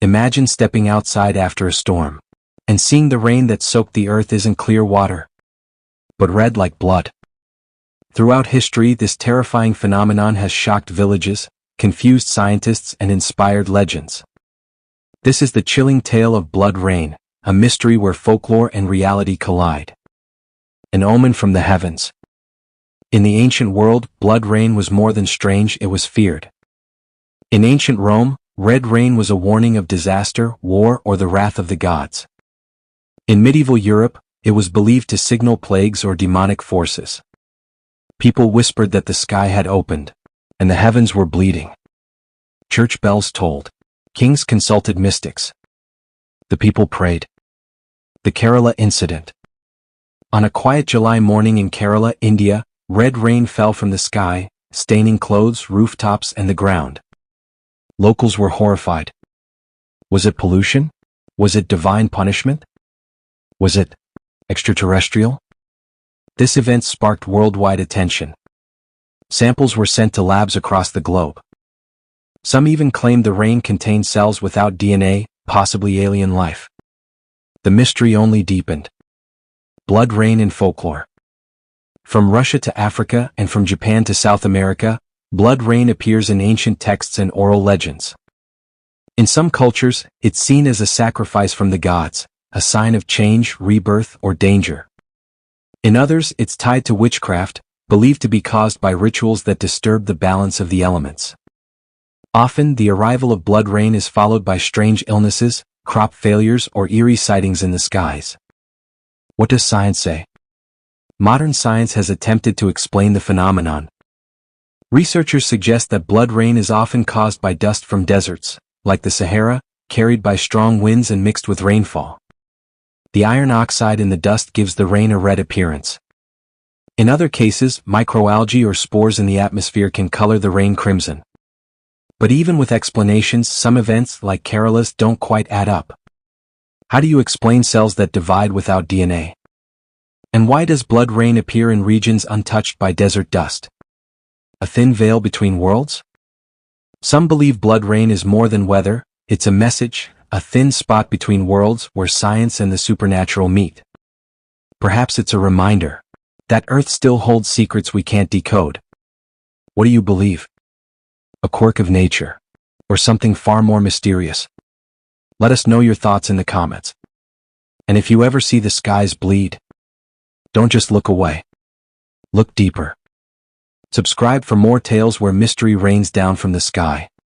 Imagine stepping outside after a storm and seeing the rain that soaked the earth isn't clear water, but red like blood. Throughout history, this terrifying phenomenon has shocked villages, confused scientists, and inspired legends. This is the chilling tale of blood rain, a mystery where folklore and reality collide. An omen from the heavens. In the ancient world, blood rain was more than strange, it was feared. In ancient Rome, red rain was a warning of disaster, war, or the wrath of the gods. In medieval Europe, it was believed to signal plagues or demonic forces. People whispered that the sky had opened, and the heavens were bleeding. Church bells tolled. Kings consulted mystics. The people prayed. The Kerala incident. On a quiet July morning in Kerala, India, red rain fell from the sky, staining clothes, rooftops, and the ground. Locals were horrified. Was it pollution? Was it divine punishment? Was it extraterrestrial? This event sparked worldwide attention. Samples were sent to labs across the globe. Some even claimed the rain contained cells without DNA, possibly alien life. The mystery only deepened. Blood rain in folklore. From Russia to Africa and from Japan to South America, blood rain appears in ancient texts and oral legends. In some cultures, it's seen as a sacrifice from the gods, a sign of change, rebirth, or danger. In others, it's tied to witchcraft, believed to be caused by rituals that disturb the balance of the elements. Often, the arrival of blood rain is followed by strange illnesses, crop failures, or eerie sightings in the skies. What does science say? Modern science has attempted to explain the phenomenon. Researchers suggest that blood rain is often caused by dust from deserts, like the Sahara, carried by strong winds and mixed with rainfall. The iron oxide in the dust gives the rain a red appearance. In other cases, microalgae or spores in the atmosphere can color the rain crimson. But even with explanations, some events, like Kerala's, don't quite add up. How do you explain cells that divide without DNA? And why does blood rain appear in regions untouched by desert dust? A thin veil between worlds? Some believe blood rain is more than weather, it's a message, a thin spot between worlds where science and the supernatural meet. Perhaps it's a reminder that Earth still holds secrets we can't decode. What do you believe? A quirk of nature, or something far more mysterious? Let us know your thoughts in the comments. And if you ever see the skies bleed, don't just look away. Look deeper. Subscribe for more tales where mystery rains down from the sky.